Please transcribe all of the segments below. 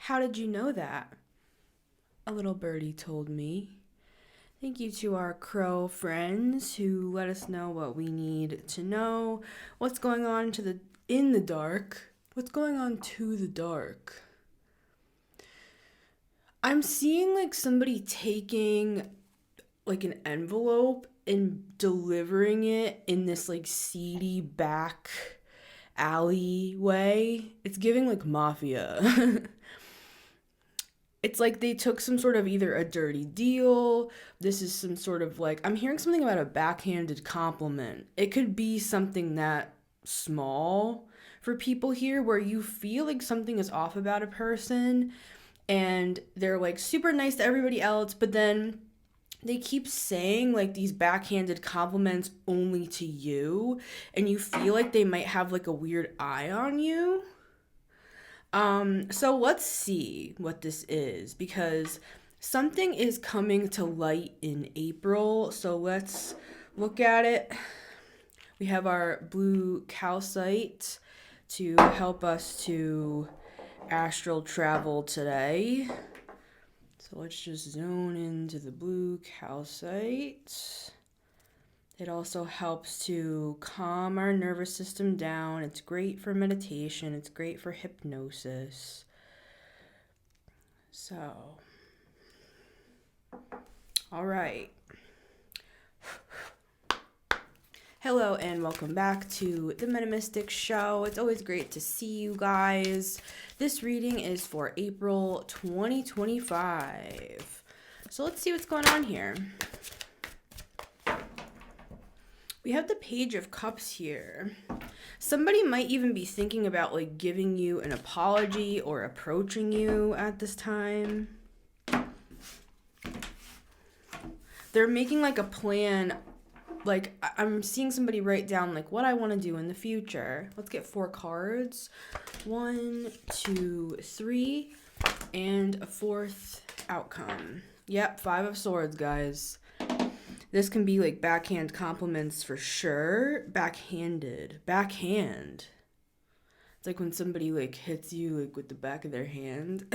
How did you know that? A little birdie told me. Thank you to our crow friends who let us know what we need to know. What's going on in the dark? What's going on to the dark? I'm seeing like somebody taking like an envelope and delivering it in this like seedy back alleyway. It's giving like mafia. It's like they took some sort of either a dirty deal. This is some sort of like, I'm hearing something about a backhanded compliment. It could be something that small for people here where you feel like something is off about a person and they're like super nice to everybody else, but then they keep saying like these backhanded compliments only to you, and you feel like they might have like a weird eye on you. So let's see what this is, because something is coming to light in April. So let's look at it. We have our blue calcite to help us to astral travel today. So let's just zone into the blue calcite. It also helps to calm our nervous system down. It's great for meditation. It's great for hypnosis. So, all right. Hello and welcome back to the Metamystic Show. It's always great to see you guys. This reading is for April 2025. So let's see what's going on here. We have the Page of Cups here. Somebody might even be thinking about like giving you an apology or approaching you at this time. They're making like a plan. Like, I'm seeing somebody write down, like, what I want to do in the future. Let's get 4 cards. 1, 2, 3, and a 4th outcome. Yep, 5 of Swords, guys. This can be, like, backhand compliments for sure. Backhand. It's like when somebody, like, hits you, like, with the back of their hand.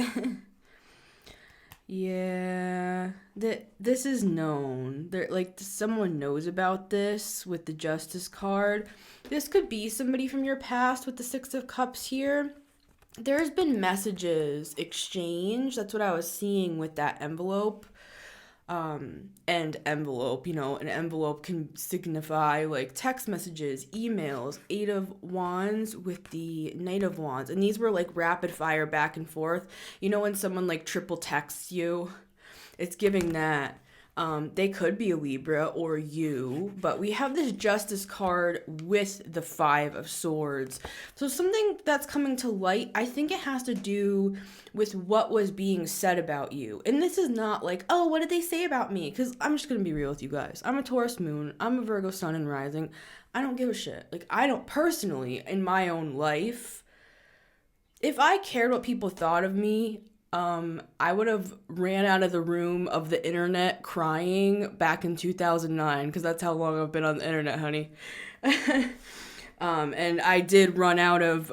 Yeah, this is known. Someone knows about this with the Justice card. This could be somebody from your past with the 6 of Cups here. There's been messages exchanged. That's what I was seeing with that envelope. And envelope, an envelope can signify like text messages, emails, 8 of Wands with the Knight of Wands. And these were like rapid fire back and forth. When someone like triple texts you, it's giving that. They could be a Libra or you, but we have this Justice card with the 5 of Swords. So something that's coming to light, I think it has to do with what was being said about you. And this is not like, oh, what did they say about me? Because I'm just going to be real with you guys. I'm a Taurus moon. I'm a Virgo sun and rising. I don't give a shit. Like, I don't personally, in my own life, if I cared what people thought of me, I would have ran out of the room of the internet crying back in 2009, because that's how long I've been on the internet, honey. And I did run out of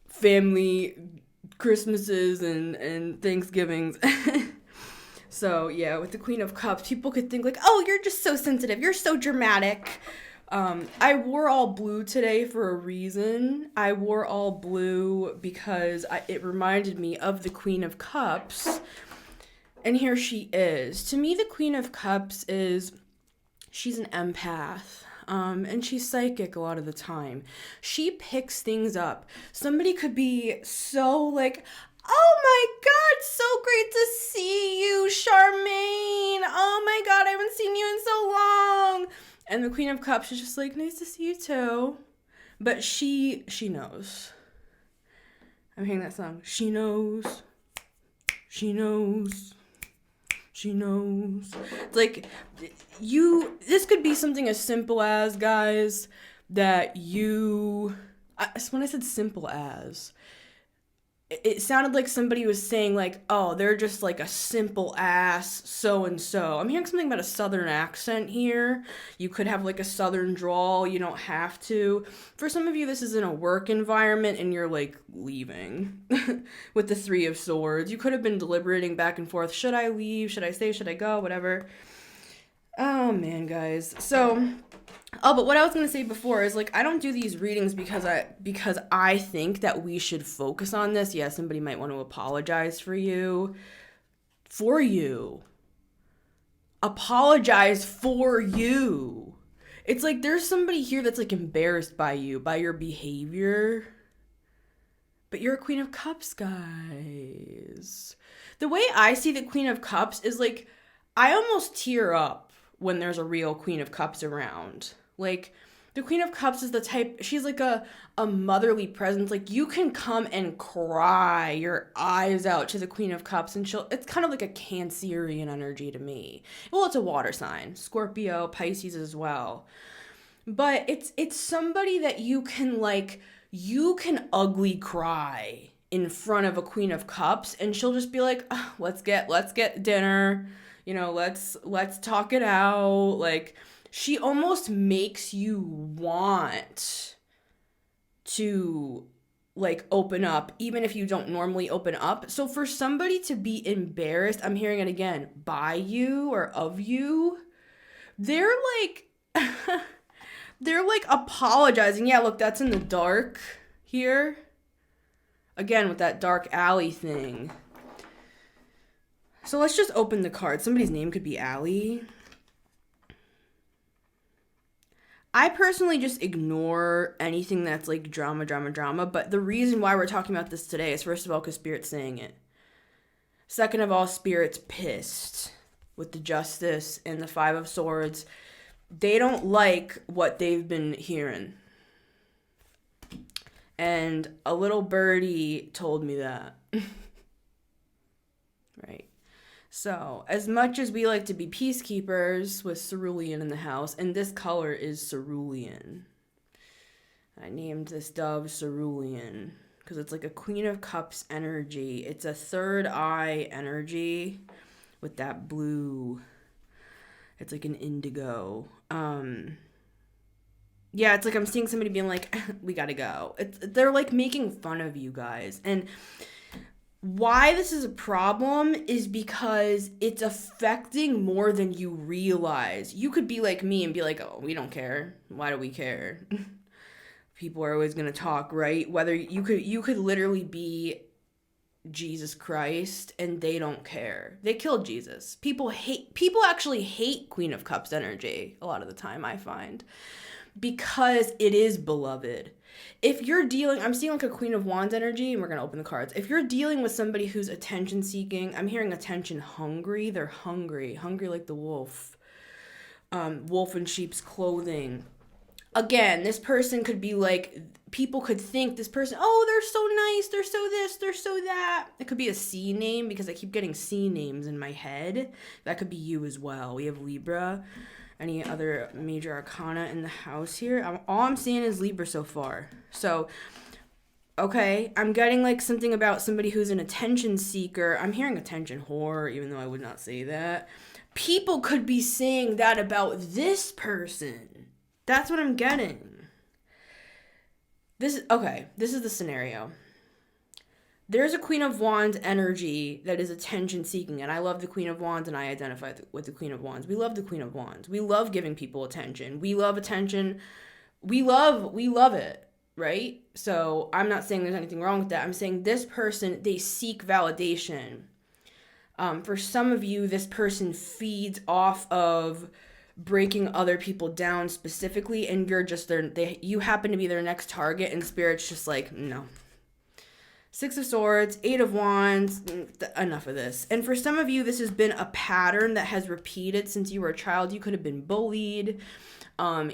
family Christmases and Thanksgivings. So yeah, with the Queen of Cups, people could think like, oh, you're just so sensitive. You're so dramatic. I wore all blue today for a reason. I wore all blue because it reminded me of the Queen of Cups. And here she is. To me, the Queen of Cups she's an empath. And she's psychic a lot of the time. She picks things up. Somebody could be so like, oh my God, so great to see you, Charmaine. Oh my God, I haven't seen you in so long. And the Queen of Cups is just like, nice to see you too. But she knows. I'm hearing that song. She knows. She knows. She knows. It's like, this could be something as simple as, guys, that when I said simple as, it sounded like somebody was saying like, oh, they're just like a simple ass so and so. I'm hearing something about a southern accent here. You could have like a southern drawl. You don't have to. For some of you, this is in a work environment and you're like leaving with the Three of Swords. You could have been deliberating back and forth. Should I leave? Should I stay? Should I go? Whatever. Oh man, guys. So, oh, but what I was gonna say before is like I don't do these readings because I think that we should focus on this. Yeah, somebody might want to apologize for you. For you. Apologize for you. It's like there's somebody here that's like embarrassed by you, by your behavior. But you're a Queen of Cups, guys. The way I see the Queen of Cups is like I almost tear up when there's a real Queen of Cups around. Like, the Queen of Cups is the type, she's like a motherly presence. Like, you can come and cry your eyes out to the Queen of Cups, and it's kind of like a Cancerian energy to me. Well, it's a water sign. Scorpio, Pisces as well. But it's somebody that you can ugly cry in front of a Queen of Cups, and she'll just be like, oh, let's get dinner. You know, let's talk it out. Like, she almost makes you want to like open up, even if you don't normally open up. So for somebody to be embarrassed, I'm hearing it again, by you or of you, they're like they're like apologizing. Yeah, look, that's in the dark here. Again, with that dark alley thing. So let's just open the card. Somebody's name could be Allie. I personally just ignore anything that's like drama. But the reason why we're talking about this today is, first of all, because Spirit's saying it. Second of all, Spirit's pissed with the Justice and the Five of Swords. They don't like what they've been hearing. And a little birdie told me that. Right. So, as much as we like to be peacekeepers with cerulean in the house, and this color is cerulean. I named this dove cerulean because it's like a Queen of Cups energy. It's a third eye energy with that blue. It's like an indigo. Yeah, it's like I'm seeing somebody being like, we gotta go. They're like making fun of you guys. And why this is a problem is because it's affecting more than you realize. You could be like me and be like, oh, we don't care. Why do we care? People are always going to talk, right? Whether you could literally be Jesus Christ and they don't care. They killed Jesus. People actually hate Queen of Cups energy a lot of the time, I find, because it is beloved. If you're dealing, I'm seeing like a Queen of Wands energy, and we're going to open the cards. If you're dealing with somebody who's attention seeking, I'm hearing attention hungry. They're hungry like the wolf. Wolf in sheep's clothing. Again, this person could be like, people could think this person, oh, they're so nice, they're so this, they're so that. It could be a C name because I keep getting C names in my head. That could be you as well. We have Libra. Any other major arcana in the house here? All I'm seeing is Libra so far. So, okay, I'm getting like something about somebody who's an attention seeker. I'm hearing attention whore, even though I would not say that. People could be saying that about this person. That's what I'm getting. This is the scenario. There's a Queen of Wands energy that is attention seeking, and I love the Queen of Wands, and I identify with the Queen of Wands. We love the Queen of Wands. We love giving people attention. We love attention. We love it, right? So I'm not saying there's anything wrong with that. I'm saying this person, they seek validation. For some of you, this person feeds off of breaking other people down specifically, and you're just you happen to be their next target, and Spirit's just like, no. Six of Swords, Eight of Wands, enough of this. And for some of you, this has been a pattern that has repeated since you were a child. You could have been bullied.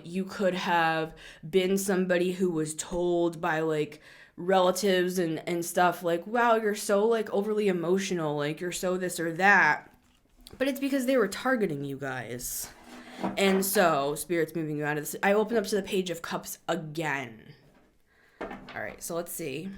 You could have been somebody who was told by like relatives and stuff like, wow, you're so like overly emotional, like you're so this or that. But it's because they were targeting you guys. And so Spirit's moving you out of this. I opened up to the Page of Cups again. All right, so let's see.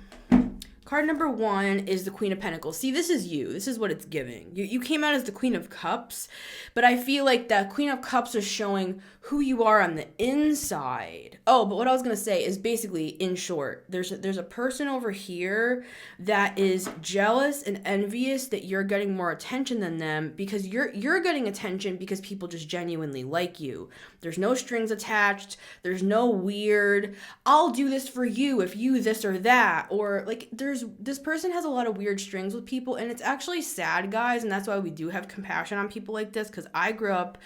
Card number 1 is the Queen of Pentacles. See, this is you. This is what it's giving. You came out as the Queen of Cups, but I feel like that Queen of Cups is showing who you are on the inside. Oh, but what I was going to say is basically, in short, there's a person over here that is jealous and envious that you're getting more attention than them, because you're getting attention because people just genuinely like you. There's no strings attached. There's no weird, I'll do this for you if you this or that, or like this person has a lot of weird strings with people, and it's actually sad, guys, and that's why we do have compassion on people like this, because I grew up,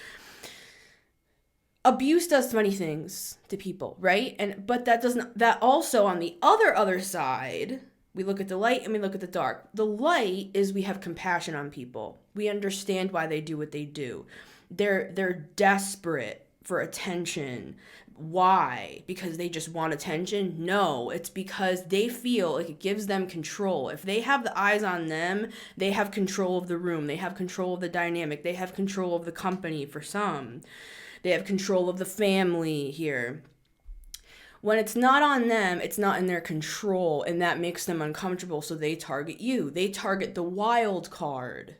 abuse does many things to people, right? But that also, on the other side, we look at the light and we look at the dark. The light is we have compassion on people. We understand why they do what they do. They're desperate for attention. Why? Because they just want attention? No, it's because they feel like it gives them control. If they have the eyes on them, they have control of the room. They have control of the dynamic. They have control of the company for some. They have control of the family here. When it's not on them, it's not in their control, and that makes them uncomfortable, so they target you. They target the wild card.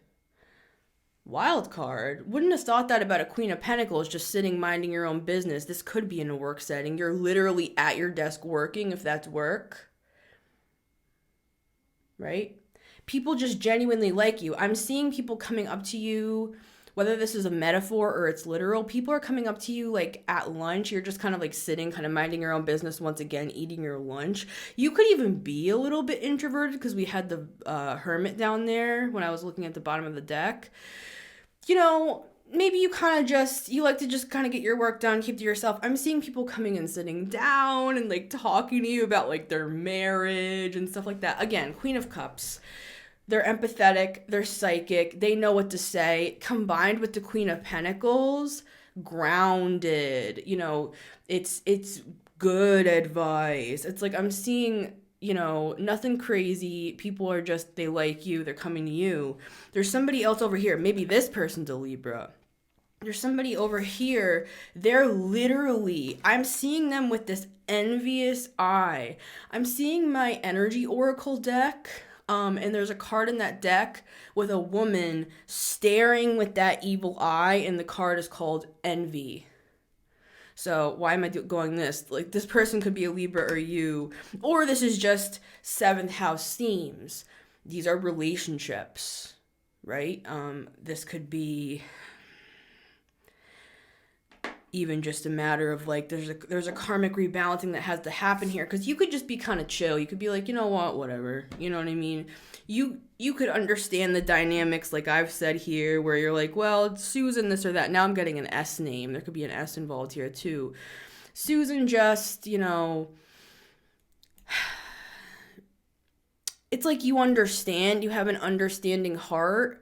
Wild card? Wouldn't have thought that about a Queen of Pentacles just sitting minding your own business. This could be in a work setting. You're literally at your desk working, if that's work. Right? People just genuinely like you. I'm seeing people coming up to you, whether this is a metaphor or it's literal. People are coming up to you like at lunch. You're just kind of like sitting, kind of minding your own business, once again, eating your lunch. You could even be a little bit introverted, because we had the hermit down there when I was looking at the bottom of the deck. You know, maybe you like to just kind of get your work done, keep to yourself. I'm seeing people coming and sitting down and like talking to you about like their marriage and stuff like that. Again, Queen of Cups. They're empathetic, they're psychic, they know what to say. Combined with the Queen of Pentacles, grounded. You know, it's good advice. It's like I'm seeing, you know, nothing crazy. People are just, they like you, they're coming to you. There's somebody else over here. Maybe this person's a Libra. There's somebody over here. They're literally, I'm seeing them with this envious eye. I'm seeing my energy oracle deck. And there's a card in that deck with a woman staring with that evil eye, and the card is called Envy. So why am I going this? Like, this person could be a Libra or you, or this is just 7th house themes. These are relationships, right? This could be even just a matter of like, there's a karmic rebalancing that has to happen here, because you could just be kind of chill. You could be like, you know what, whatever, you know what I mean? You could understand the dynamics, like I've said here, where you're like, well, Susan this or that. Now I'm getting an S name. There could be an S involved here too. Susan just, you know, it's like you understand, you have an understanding heart.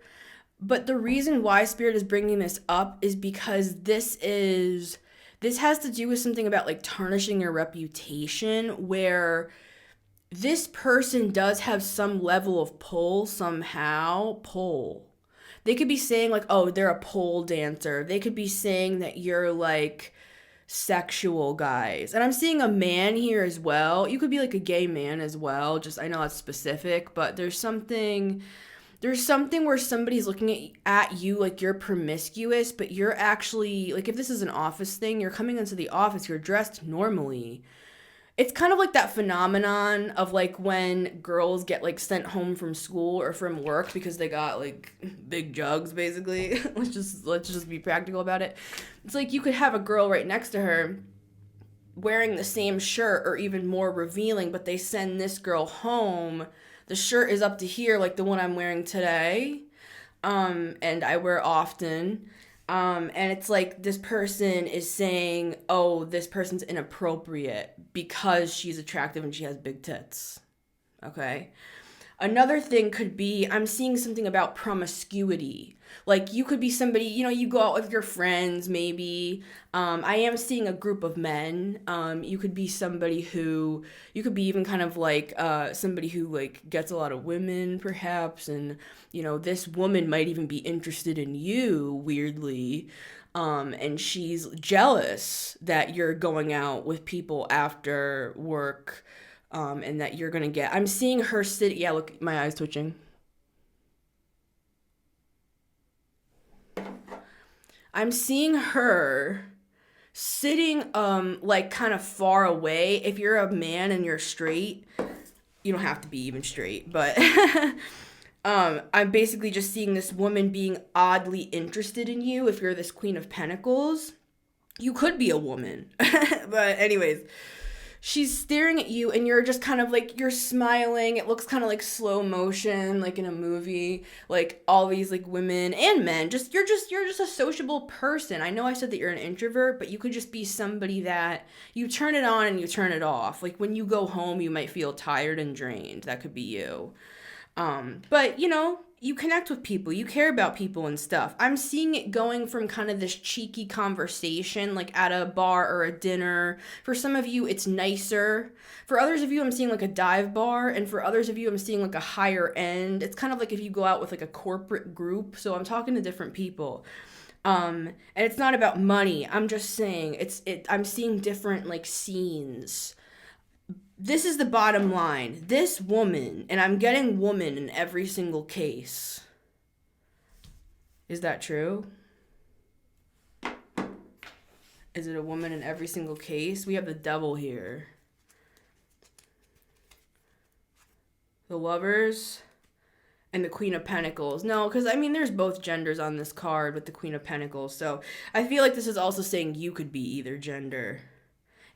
But the reason why Spirit is bringing this up is because this has to do with something about like tarnishing your reputation, where this person does have some level of pull somehow. Pull. They could be saying like, oh, they're a pole dancer. They could be saying that you're like sexual, guys. And I'm seeing a man here as well. You could be like a gay man as well. Just, I know that's specific, but there's something where somebody's looking at you like you're promiscuous, but you're actually, like, if this is an office thing, you're coming into the office, you're dressed normally. It's kind of like that phenomenon of like when girls get like sent home from school or from work because they got like big jugs, basically. let's just be practical about it. It's like you could have a girl right next to her wearing the same shirt or even more revealing, but they send this girl home. The shirt is up to here, like the one I'm wearing today, and I wear often. And it's like this person is saying, oh, this person's inappropriate because she's attractive and she has big tits. Okay? Another thing could be, I'm seeing something about promiscuity. Like, you could be somebody, you know, you go out with your friends, maybe. I am seeing a group of men. You could be somebody who, you could be even kind of like somebody who, like, gets a lot of women, perhaps. And, you know, this woman might even be interested in you, weirdly. And she's jealous that you're going out with people after work. and that you're gonna get. I'm seeing her sit. Yeah, look, my eyes twitching. I'm seeing her sitting like kind of far away. If you're a man and you're straight, you don't have to be even straight, but I'm basically just seeing this woman being oddly interested in you. If you're this Queen of Pentacles, you could be a woman. But anyways, she's staring at you and you're just kind of like, you're smiling. It looks kind of like slow motion, like in a movie, like all these like women and men, you're just a sociable person. I know I said that you're an introvert, but you could just be somebody that you turn it on and you turn it off. Like when you go home, you might feel tired and drained. That could be you. But you know, you connect with people, you care about people and stuff. I'm seeing it going from kind of this cheeky conversation, like at a bar or a dinner. For some of you, it's nicer. For others of you, I'm seeing like a dive bar. And for others of you, I'm seeing like a higher end. It's kind of like if you go out with like a corporate group. So I'm talking to different people. And it's not about money. I'm just saying I'm seeing different like scenes. This is the bottom line. This woman, and I'm getting woman in every single case. Is that true? Is it a woman in every single case? We have the devil here. The Lovers and the Queen of Pentacles. No, because I mean, there's both genders on this card with the Queen of Pentacles. So I feel like this is also saying you could be either gender.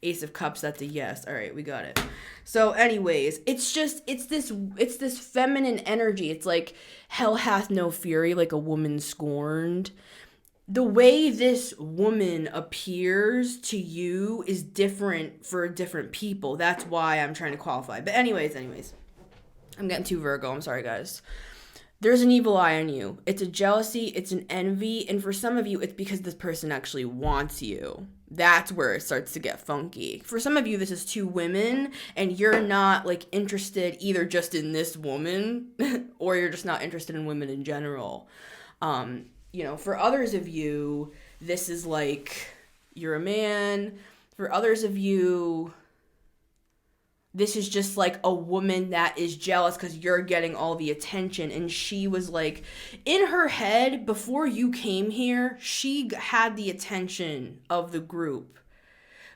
Ace of Cups, that's a yes. All right, we got it. So anyways, it's this feminine energy. It's like hell hath no fury, like a woman scorned. The way this woman appears to you is different for different people. That's why I'm trying to qualify. But anyways, I'm getting too Virgo. I'm sorry, guys. There's an evil eye on you. It's a jealousy, it's an envy, and for some of you, it's because this person actually wants you. That's where it starts to get funky. For some of you, this is two women, and you're not like interested either just in this woman, or you're just not interested in women in general. You know, for others of you, this is like you're a man. For others of you, this is just like a woman that is jealous because you're getting all the attention. And she was like, in her head, before you came here, she had the attention of the group.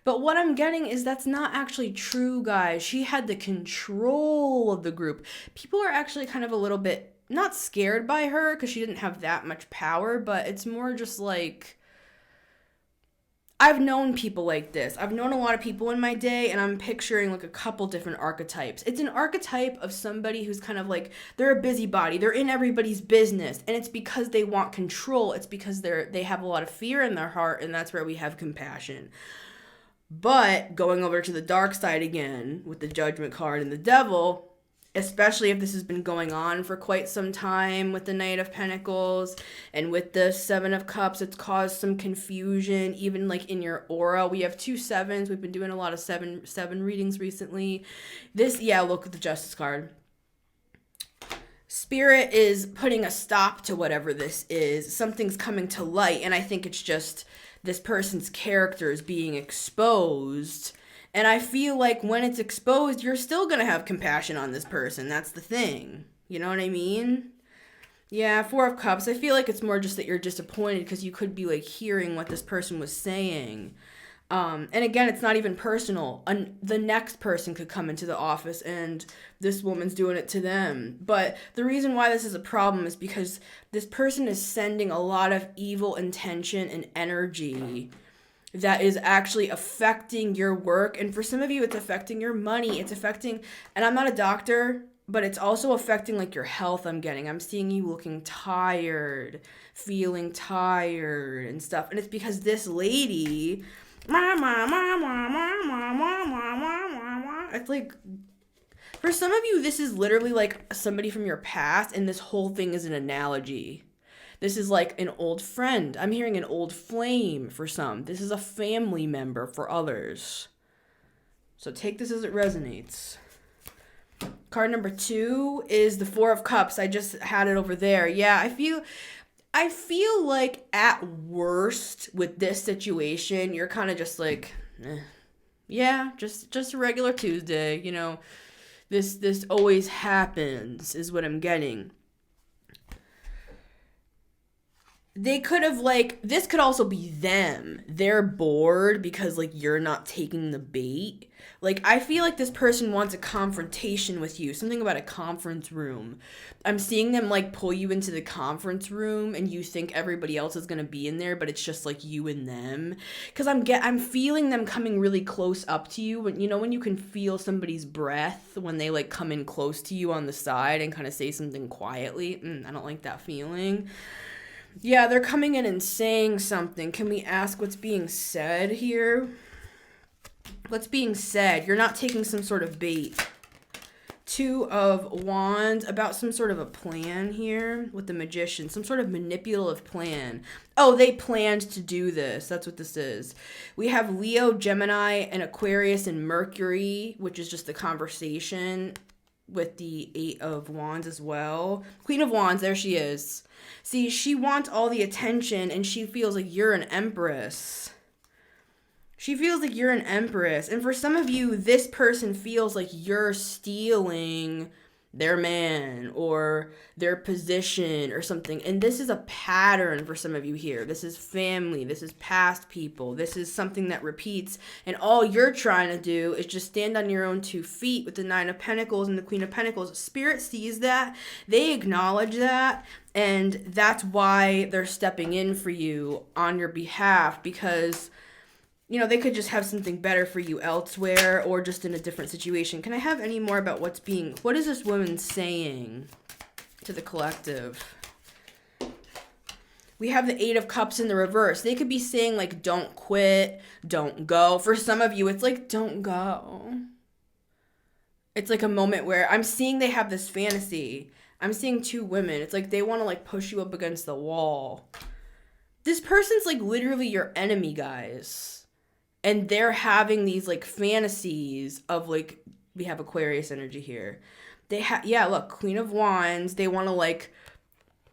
But what I'm getting is that's not actually true, guys. She had the control of the group. People are actually kind of a little bit not scared by her because she didn't have that much power, but it's more just like, I've known people like this. I've known a lot of people in my day, and I'm picturing like a couple different archetypes. It's an archetype of somebody who's kind of like, they're a busybody. They're in everybody's business, and it's because they want control. It's because they have a lot of fear in their heart, and that's where we have compassion. But going over to the dark side again with the Judgment card and the Devil, especially if this has been going on for quite some time with the Knight of Pentacles and with the Seven of Cups, it's caused some confusion, even like in your aura. We have 2 sevens. We've been doing a lot of seven readings recently. Look at the Justice card. Spirit is putting a stop to whatever this is. Something's coming to light, and I think it's just this person's character is being exposed. And I feel like when it's exposed, you're still going to have compassion on this person. That's the thing. You know what I mean? Yeah, 4 of Cups. I feel like it's more just that you're disappointed because you could be like hearing what this person was saying. And again, it's not even personal. The next person could come into the office and this woman's doing it to them. But the reason why this is a problem is because this person is sending a lot of evil intention and energy that is actually affecting your work. And for some of you, it's affecting your money. It's affecting, and I'm not a doctor, but it's also affecting like your health. I'm seeing you looking tired, feeling tired and stuff. And it's because this lady, it's like, for some of you, this is literally like somebody from your past, and this whole thing is an analogy. This is like an old friend. I'm hearing an old flame for some. This is a family member for others. So take this as it resonates. Card number 2 is the 4 of Cups. I just had it over there. Yeah, I feel like at worst with this situation, you're kind of just like, Yeah, just a regular Tuesday, you know. This always happens is what I'm getting. They could have, like, this could also be them. They're bored because, like, you're not taking the bait. Like, I feel like this person wants a confrontation with you. Something about a conference room. I'm seeing them, like, pull you into the conference room and you think everybody else is going to be in there, but it's just, like, you and them. Because I'm feeling them coming really close up to you. When, you know, when you can feel somebody's breath when they, like, come in close to you on the side and kind of say something quietly. I don't like that feeling. Yeah, they're coming in and saying something. Can we ask what's being said here? What's being said? You're not taking some sort of bait. Two of Wands, about some sort of a plan here with the Magician. Some sort of manipulative plan. Oh, they planned to do this. That's what this is. We have Leo, Gemini, and Aquarius and Mercury, which is just the conversation with the Eight of Wands as well. Queen of Wands, there she is. See, she wants all the attention and she feels like you're an empress. She feels like you're an empress. And for some of you, this person feels like you're stealing their man or their position or something. And this is a pattern for some of you here. This is family. This is past people. This is something that repeats. And all you're trying to do is just stand on your own 2 feet with the Nine of Pentacles and the Queen of Pentacles. Spirit sees that. They acknowledge that. And that's why they're stepping in for you on your behalf, because you know, they could just have something better for you elsewhere or just in a different situation. Can I have any more about what is this woman saying to the collective? We have the Eight of Cups in the reverse. They could be saying, like, don't quit, don't go. For some of you, it's like, don't go. It's like a moment where I'm seeing they have this fantasy. I'm seeing 2 women. It's like they want to, like, push you up against the wall. This person's, like, literally your enemy, guys. And they're having these, like, fantasies of, like, we have Aquarius energy here. Yeah, look, Queen of Wands, they want to, like,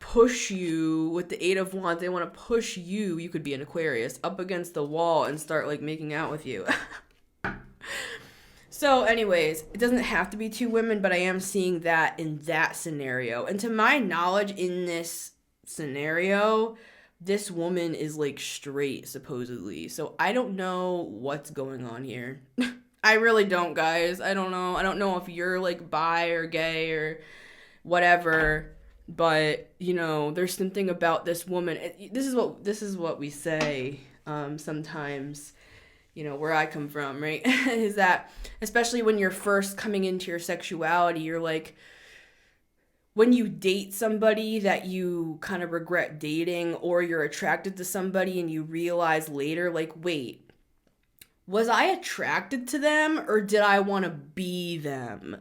push you with the Eight of Wands. They want to push you could be an Aquarius, up against the wall and start, like, making out with you. So, anyways, it doesn't have to be 2 women, but I am seeing that in that scenario. And to my knowledge, in this scenario, this woman is, like, straight, supposedly. So I don't know what's going on here. I really don't, guys. I don't know. I don't know if you're, like, bi or gay or whatever. But, you know, there's something about this woman. This is what we say sometimes, you know, where I come from, right? Is that, especially when you're first coming into your sexuality, you're like, when you date somebody that you kind of regret dating, or you're attracted to somebody and you realize later, like, wait, was I attracted to them or did I want to be them?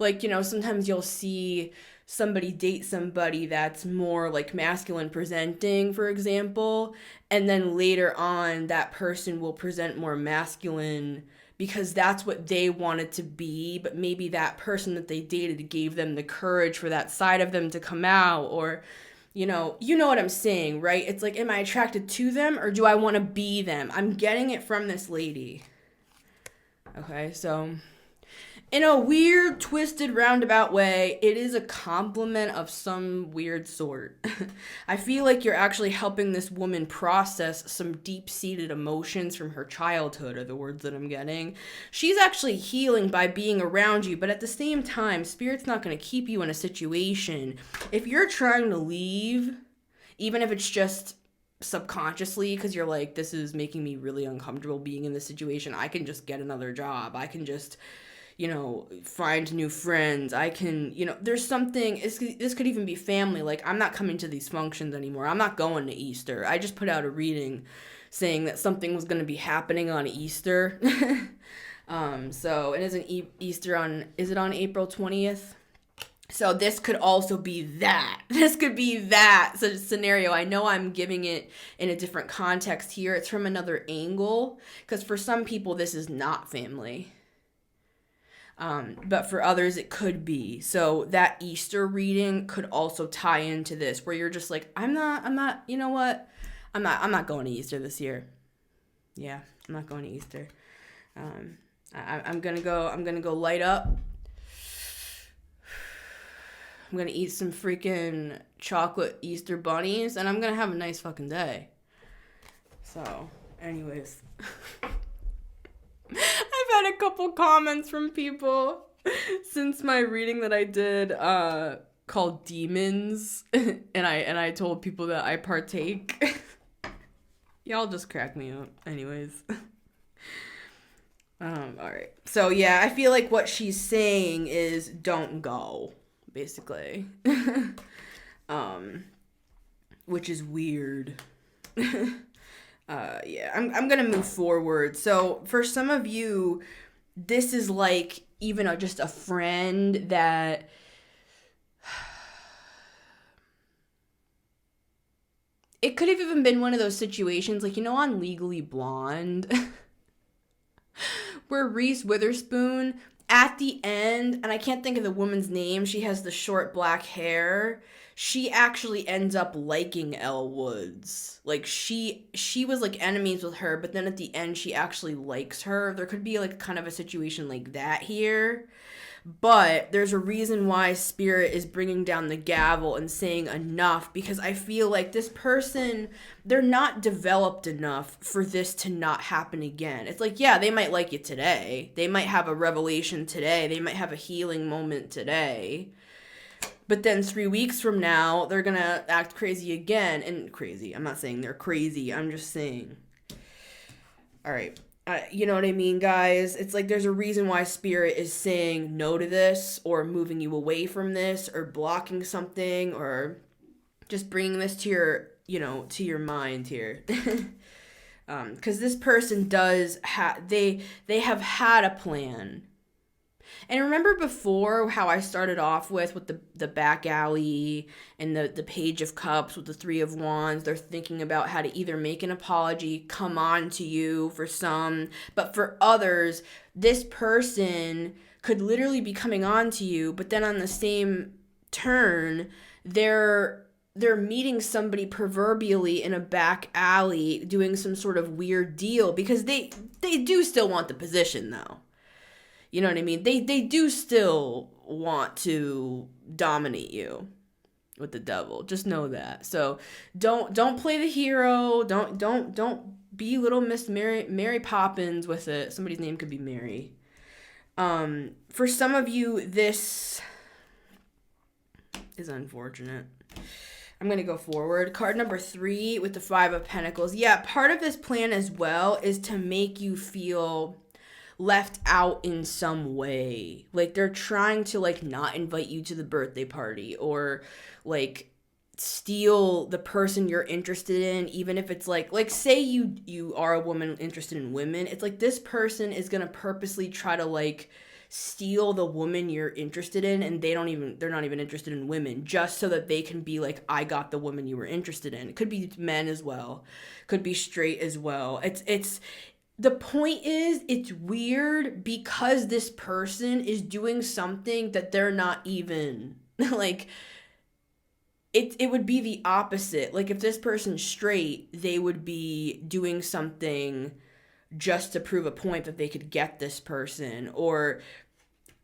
Like, you know, sometimes you'll see somebody date somebody that's more like masculine presenting, for example, and then later on that person will present more masculine because that's what they wanted to be, but maybe that person that they dated gave them the courage for that side of them to come out. Or, you know what I'm saying, right? It's like, am I attracted to them or do I want to be them? I'm getting it from this lady. Okay, so in a weird, twisted, roundabout way, it is a compliment of some weird sort. I feel like you're actually helping this woman process some deep-seated emotions from her childhood, are the words that I'm getting. She's actually healing by being around you, but at the same time, Spirit's not going to keep you in a situation. If you're trying to leave, even if it's just subconsciously because you're like, this is making me really uncomfortable being in this situation, I can just get another job. I can just, you know, find new friends. I can, you know, there's something, this could even be family. Like, I'm not coming to these functions anymore. I'm not going to Easter. I just put out a reading saying that something was going to be happening on Easter. So it isn't Easter is it on April 20th? So this could also be that. This could be that such a scenario. I know I'm giving it in a different context here. It's from another angle, because for some people this is not family. But for others it could be. So that Easter reading could also tie into this, where you're just like, I'm not, you know what? I'm not going to Easter this year. Yeah, I'm not going to Easter. I'm gonna go light up. I'm gonna eat some freaking chocolate Easter bunnies, and I'm gonna have a nice fucking day. So, anyways. I've had a couple comments from people since my reading that I did called Demons, and I told people that I partake. Y'all just crack me up. Anyways. Alright. So yeah, I feel like what she's saying is don't go, basically. Which is weird. Yeah, I'm gonna move forward. So for some of you, this is like even just a friend that it could have even been one of those situations, like, on Legally Blonde, where Reese Witherspoon, at the end, and I can't think of the woman's name, she has the short black hair, she actually ends up liking Elle Woods. Like, she was, like, enemies with her, but then at the end, she actually likes her. There could be, like, kind of a situation like that here. But there's a reason why Spirit is bringing down the gavel and saying enough, because I feel like this person, they're not developed enough for this to not happen again. It's like, yeah, they might like you today. They might have a revelation today. They might have a healing moment today. But then 3 weeks from now, they're going to act crazy again. And crazy, I'm not saying they're crazy. I'm just saying. All right. You know what I mean, guys? It's like there's a reason why Spirit is saying no to this, or moving you away from this, or blocking something, or just bringing this to your, to your mind here. Because this person does they have had a plan. And remember before how I started off with the back alley and the Page of Cups with the Three of Wands? They're thinking about how to either make an apology, come on to you for some, but for others, this person could literally be coming on to you, but then on the same turn, they're meeting somebody proverbially in a back alley doing some sort of weird deal, because they do still want the position though. You know what I mean? They do still want to dominate you with the devil. Just know that. So don't play the hero. Don't be little Miss Mary Poppins with it. Somebody's name could be Mary. For some of you, this is unfortunate. I'm going to go forward. Card number 3 with the 5 of Pentacles. Yeah, part of this plan as well is to make you feel left out in some way. Like, they're trying to, like, not invite you to the birthday party, or, like, steal the person you're interested in, even if it's, like say you are a woman interested in women. It's like this person is gonna purposely try to, like, steal the woman you're interested in, and they're not even interested in women, just so that they can be like, I got the woman you were interested in. It could be men as well, could be straight as well. It's the point is, it's weird because this person is doing something that they're not even, like, it would be the opposite. Like, if this person's straight, they would be doing something just to prove a point that they could get this person, or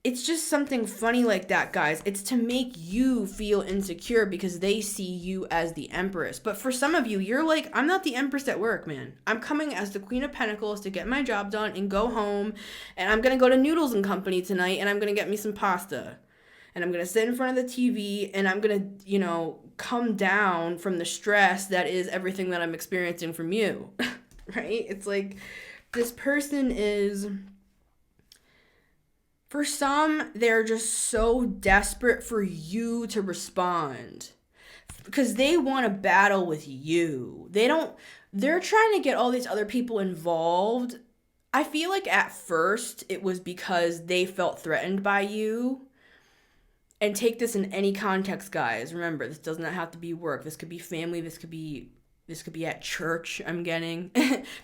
it's just something funny like that, guys. It's to make you feel insecure because they see you as the Empress. But for some of you, you're like, I'm not the Empress at work, man. I'm coming as the Queen of Pentacles to get my job done and go home. And I'm going to go to Noodles and Company tonight, and I'm going to get me some pasta. And I'm going to sit in front of the TV, and I'm going to, come down from the stress that is everything that I'm experiencing from you. Right? It's like this person is... For some, they're just so desperate for you to respond because they want to battle with you. They're trying to get all these other people involved. I feel like at first it was because they felt threatened by you. And take this in any context, guys. Remember, this does not have to be work. This could be family. This could be at church, I'm getting.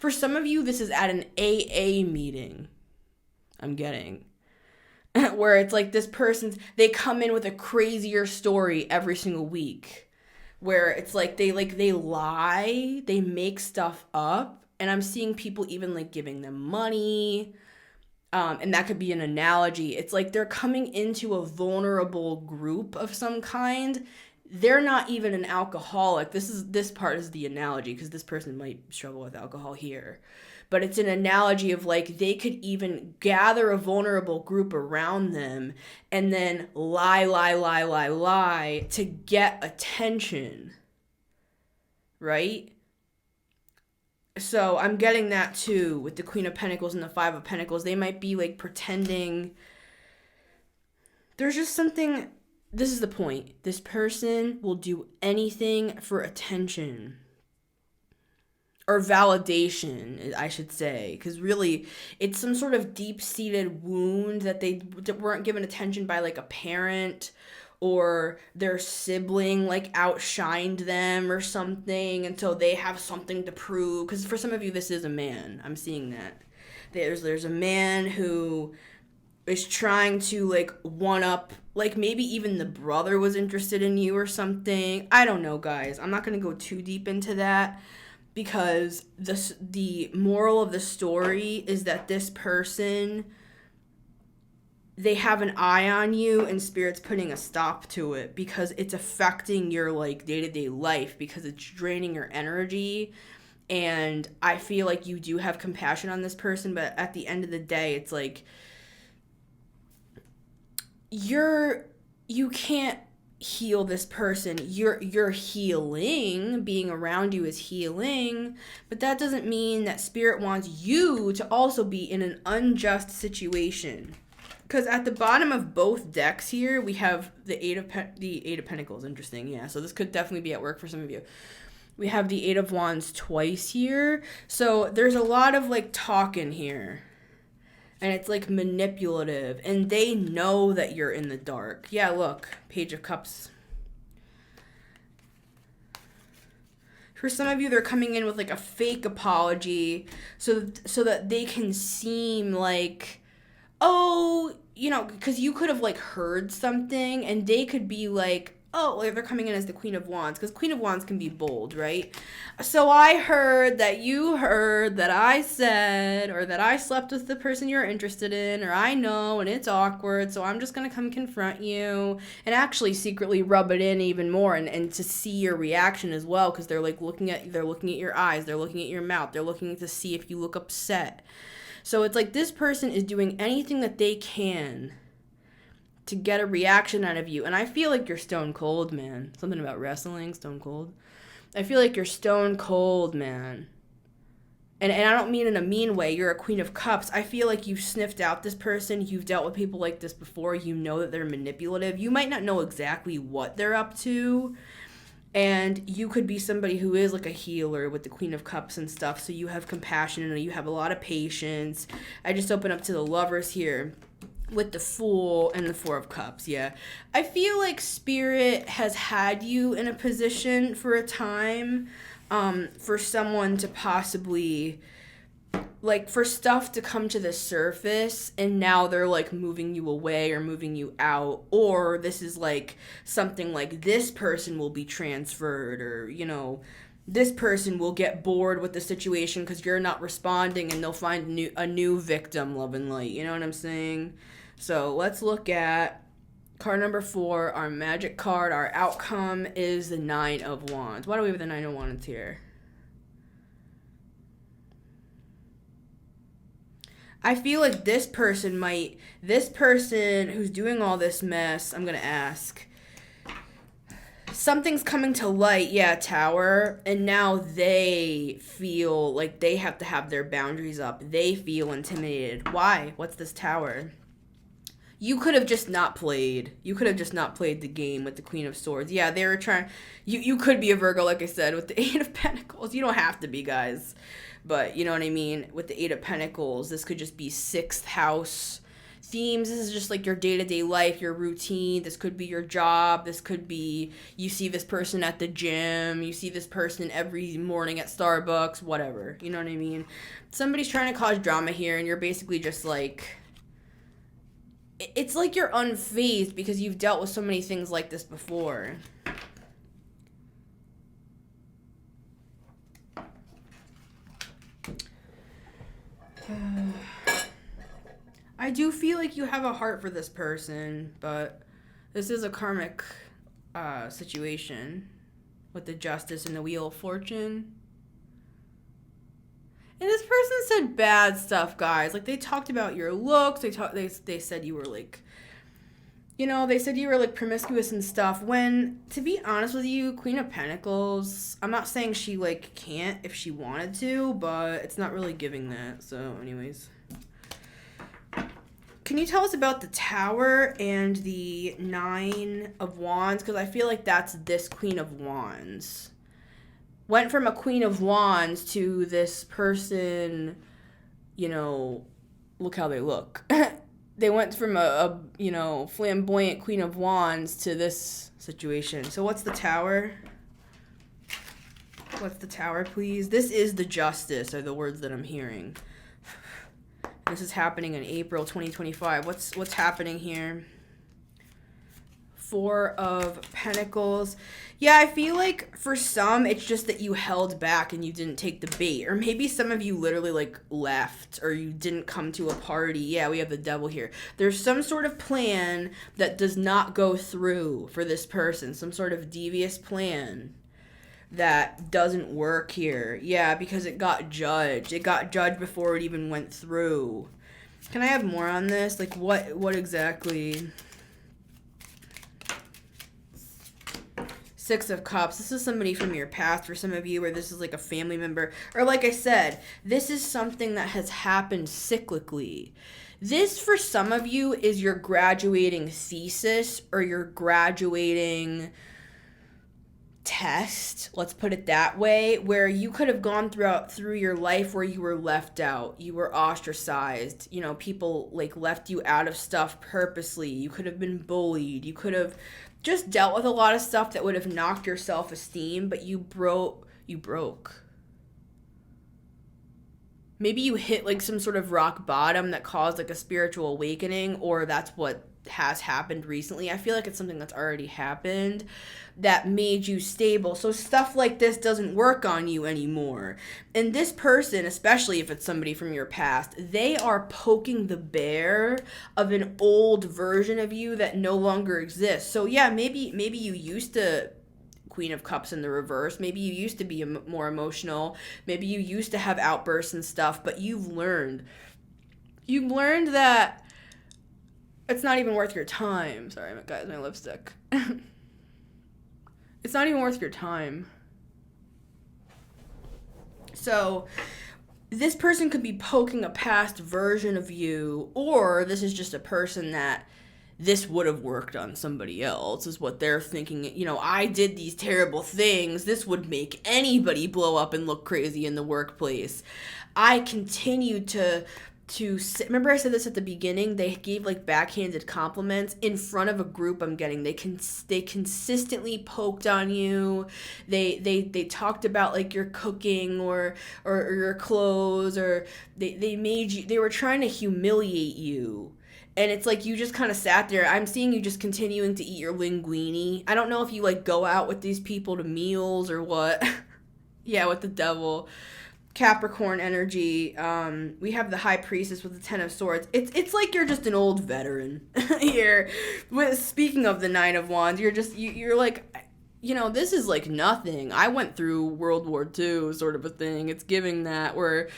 For some of you, this is at an AA meeting, I'm getting. Where it's like this they come in with a crazier story every single week, where it's like they lie, they make stuff up, and I'm seeing people even like giving them money, And that could be an analogy. It's like they're coming into a vulnerable group of some kind. They're not even an alcoholic. This part is the analogy, because this person might struggle with alcohol here. But it's an analogy of like they could even gather a vulnerable group around them and then lie to get attention. Right? So I'm getting that too with the Queen of Pentacles and the Five of Pentacles. They might be like pretending. There's just something. This is the point. This person will do anything for attention. Or validation, I should say. Because really, it's some sort of deep-seated wound that they weren't given attention by like a parent, or their sibling like outshined them or something, and so they have something to prove. Because for some of you, this is a man. I'm seeing that. There's a man who is trying to like one up, like maybe even the brother was interested in you or something. I don't know, guys. I'm not going to go too deep into that, because the moral of the story is that this person, they have an eye on you, and Spirit's putting a stop to it because it's affecting your like day-to-day life, because it's draining your energy. And I feel like you do have compassion on this person, but at the end of the day, it's like you can't heal this person. You're healing. Being around you is healing, but that doesn't mean that Spirit wants you to also be in an unjust situation. Because at the bottom of both decks here, we have the Eight of Pentacles. Interesting, yeah. So this could definitely be at work for some of you. We have the Eight of Wands twice here. So there's a lot of like talking here. And it's like manipulative. And they know that you're in the dark. Yeah, look. Page of Cups. For some of you, they're coming in with like a fake apology so that they can seem like, oh, because you could have like heard something, and they could be like, oh, like they're coming in as the Queen of Wands, because Queen of Wands can be bold, right? So I heard that you heard that I said, or that I slept with the person you're interested in, or I know, and it's awkward, so I'm just going to come confront you, and actually secretly rub it in even more, and to see your reaction as well, because they're like looking at your eyes, they're looking at your mouth, they're looking to see if you look upset. So it's like this person is doing anything that they can to get a reaction out of you. And I feel like you're stone cold, man. Something about wrestling, stone cold. I feel like you're stone cold, man. And I don't mean in a mean way. You're a Queen of Cups. I feel like you've sniffed out this person. You've dealt with people like this before. You know that they're manipulative. You might not know exactly what they're up to. And you could be somebody who is like a healer with the Queen of Cups and stuff. So you have compassion and you have a lot of patience. I just open up to the Lovers here with the Fool and the Four of Cups, yeah. I feel like Spirit has had you in a position for a time, for someone to possibly, like, for stuff to come to the surface, and now they're, like, moving you away or moving you out, or this is, like, something like this person will be transferred, or, this person will get bored with the situation because you're not responding, and they'll find a new victim, love and light, you know what I'm saying? So let's look at card number 4, our magic card. Our outcome is the Nine of Wands. Why do we have the Nine of Wands here? I feel like this person who's doing all this mess, I'm going to ask, something's coming to light, yeah, Tower, and now they feel like they have to have their boundaries up. They feel intimidated. Why? What's this Tower? You could have just not played. You could have just not played the game with the Queen of Swords. Yeah, they were trying. You could be a Virgo, like I said, with the Eight of Pentacles. You don't have to be, guys. But you know what I mean? With the Eight of Pentacles, this could just be 6th house themes. This is just like your day-to-day life, your routine. This could be your job. This could be you see this person at the gym. You see this person every morning at Starbucks, whatever. You know what I mean? Somebody's trying to cause drama here, and you're basically just like... It's like you're unfazed because you've dealt with so many things like this before. I do feel like you have a heart for this person, but this is a karmic situation with the Justice and the Wheel of Fortune. And this person said bad stuff, guys. Like, they talked about your looks. They said you were like, they said you were like promiscuous and stuff. When, to be honest with you, Queen of Pentacles, I'm not saying she like can't if she wanted to, but it's not really giving that. So, anyways. Can you tell us about the Tower and the Nine of Wands? Because I feel like that's this Queen of Wands. Went from a Queen of Wands to this person, look how they look. They went from a flamboyant Queen of Wands to this situation. So what's the Tower? What's the Tower, please? This is the Justice, are the words that I'm hearing. This is happening in April 2025. What's happening here? Four of Pentacles. Yeah, I feel like for some, it's just that you held back and you didn't take the bait. Or maybe some of you literally like left or you didn't come to a party. Yeah, we have the Devil here. There's some sort of plan that does not go through for this person. Some sort of devious plan that doesn't work here. Yeah, because it got judged. It got judged before it even went through. Can I have more on this? Like, what exactly? Six of Cups. This is somebody from your past for some of you, or this is like a family member. Or like I said, this is something that has happened cyclically. This, for some of you, is your graduating thesis or your graduating test, let's put it that way, where you could have gone through your life where you were left out, you were ostracized, people like left you out of stuff purposely, you could have been bullied, you could have just dealt with a lot of stuff that would have knocked your self-esteem, but you broke. Maybe you hit like some sort of rock bottom that caused like a spiritual awakening, or that's what has happened recently. I feel like it's something that's already happened that made you stable. So stuff like this doesn't work on you anymore. And this person, especially if it's somebody from your past, they are poking the bear of an old version of you that no longer exists. So yeah, maybe you used to Queen of Cups in the reverse. Maybe you used to be more emotional. Maybe you used to have outbursts and stuff, but you've learned that it's not even worth your time. Sorry, guys, my lipstick. It's not even worth your time. So this person could be poking a past version of you, or this is just a person that this would have worked on somebody else, is what they're thinking. I did these terrible things. This would make anybody blow up and look crazy in the workplace. I continued to remember I said this at the beginning, they gave like backhanded compliments in front of a group. I'm getting they consistently poked on you. They talked about like your cooking or your clothes, or they were trying to humiliate you. And it's like you just kind of sat there. I'm seeing you just continuing to eat your linguine. I don't know if you like go out with these people to meals or what. Yeah, with the Devil. Capricorn energy. We have the High Priestess with the Ten of Swords. It's like you're just an old veteran here. Speaking of the Nine of Wands, you're like, this is like nothing. I went through World War II sort of a thing. It's giving that where,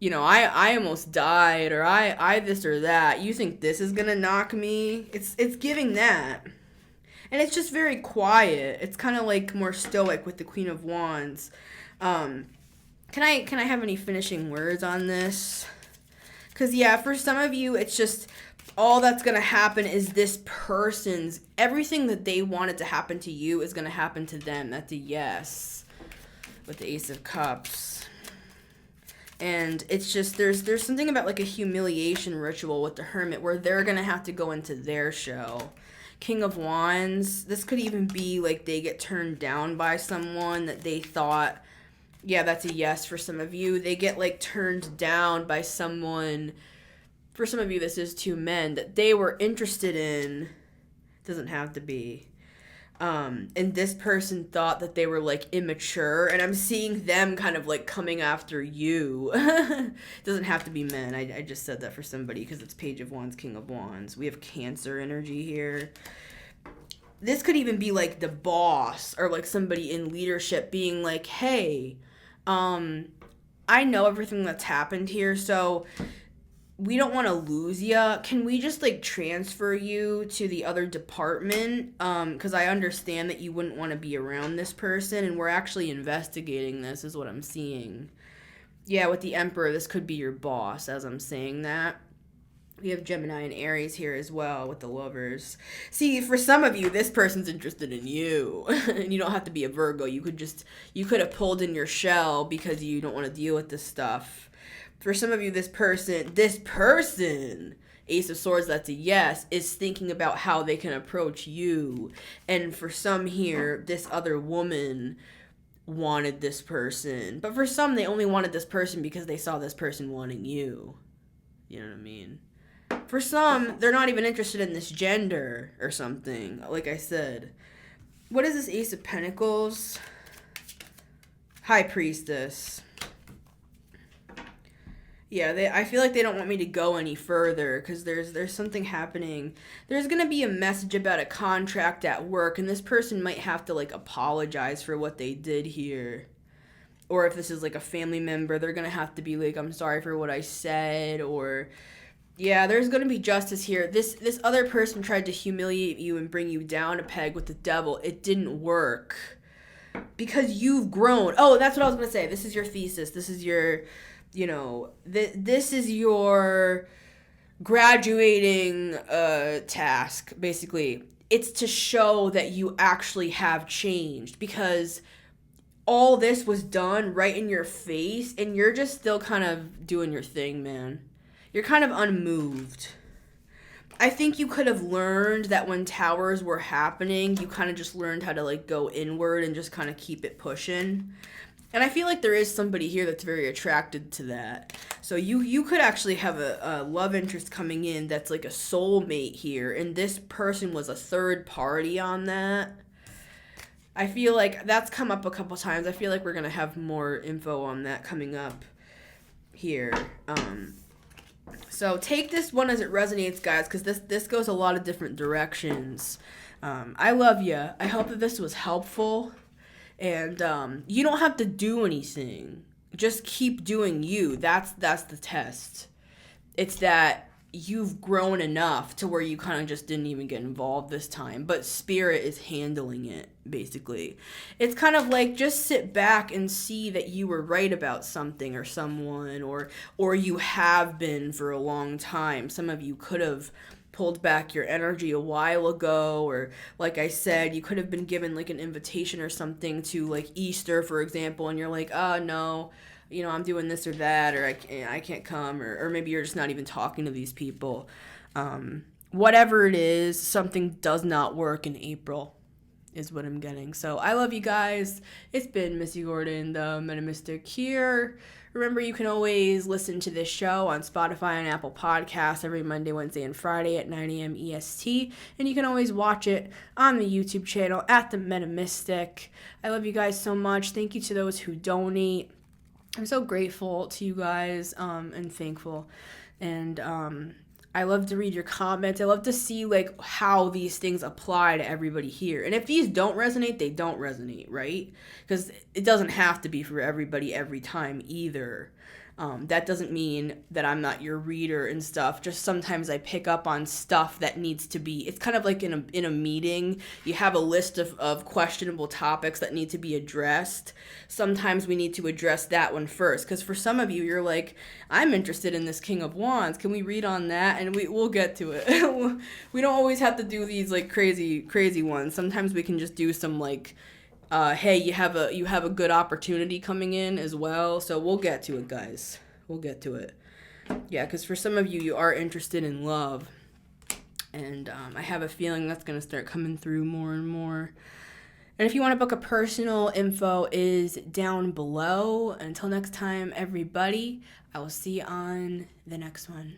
I almost died, or I this or that. You think this is gonna knock me? It's giving that. And it's just very quiet. It's kind of like more stoic with the Queen of Wands. Can I have any finishing words on this? Because, yeah, for some of you, it's just all that's going to happen is this person's, everything that they wanted to happen to you is going to happen to them. That's a yes with the Ace of Cups. And it's just, there's something about like a humiliation ritual with the Hermit where they're going to have to go into their show. King of Wands, this could even be like they get turned down by someone that they thought, yeah, that's a yes for some of you. They get like turned down by someone. For some of you, this is two men that they were interested in. Doesn't have to be. And this person thought that they were like immature, and I'm seeing them kind of like coming after you. Doesn't have to be men. I just said that for somebody because it's Page of Wands, King of Wands. We have Cancer energy here. This could even be like the boss or like somebody in leadership being like, hey, I know everything that's happened here, so we don't want to lose ya. Can we just like transfer you to the other department? Because I understand that you wouldn't want to be around this person, and we're actually investigating this, is what I'm seeing. Yeah, with the Emperor, this could be your boss, as I'm saying that. We have Gemini and Aries here as well with the Lovers. See, for some of you, this person's interested in you. And you don't have to be a Virgo. You could have pulled in your shell because you don't want to deal with this stuff. For some of you, this person, Ace of Swords, that's a yes, is thinking about how they can approach you. And for some here, this other woman wanted this person. But for some, they only wanted this person because they saw this person wanting you. You know what I mean? For some, they're not even interested in this gender or something, like I said. What is this Ace of Pentacles? High Priestess. Yeah, I feel like they don't want me to go any further because there's something happening. There's going to be a message about a contract at work, and this person might have to, like, apologize for what they did here. Or if this is, like, a family member, they're going to have to be like, I'm sorry for what I said, or... Yeah, there's going to be justice here. This other person tried to humiliate you and bring you down a peg with the devil. It didn't work. Because you've grown. Oh, that's what I was going to say. This is your thesis. This is your, this is your graduating task, basically. It's to show that you actually have changed. Because all this was done right in your face, and you're just still kind of doing your thing, man. You're kind of unmoved. I think you could have learned that when towers were happening, you kind of just learned how to like go inward and just kind of keep it pushing. And I feel like there is somebody here that's very attracted to that. So you could actually have a love interest coming in that's like a soulmate here. And this person was a third party on that. I feel like that's come up a couple times. I feel like we're going to have more info on that coming up here. So take this one as it resonates, guys, because this goes a lot of different directions. I love you. I hope that this was helpful. And you don't have to do anything. Just keep doing you. That's the test. It's that you've grown enough to where you kind of just didn't even get involved this time. But Spirit is handling it, basically. It's kind of like just sit back and see that you were right about something or someone, or you have been for a long time. Some of you could have pulled back your energy a while ago, or like I said, you could have been given like an invitation or something to like Easter, for example, and you're like, oh no, I'm doing this or that, or I can't come, or maybe you're just not even talking to these people. Whatever it is, something does not work in April is what I'm getting. So I love you guys. It's been Missy Gordon, the Metamystic here. Remember, you can always listen to this show on Spotify and Apple Podcasts every Monday, Wednesday, and Friday at 9 a.m. EST. And you can always watch it on the YouTube channel at The Metamystic. I love you guys so much. Thank you to those who donate. I'm so grateful to you guys and thankful. And I love to read your comments. I love to see like how these things apply to everybody here. And if these don't resonate, they don't resonate, right? Because it doesn't have to be for everybody every time either. That doesn't mean that I'm not your reader and stuff. Just sometimes I pick up on stuff that needs to be, it's kind of like in a meeting, you have a list of questionable topics that need to be addressed. Sometimes we need to address that one first. Because for some of you, you're like, I'm interested in this King of Wands. Can we read on that? And we'll get to it. We don't always have to do these like crazy ones. Sometimes we can just do some like, hey, you have a good opportunity coming in as well. So we'll get to it, guys. We'll get to it. Yeah, because for some of you, you are interested in love. And I have a feeling that's going to start coming through more and more. And if you want to book a personal, info is down below. Until next time, everybody, I will see you on the next one.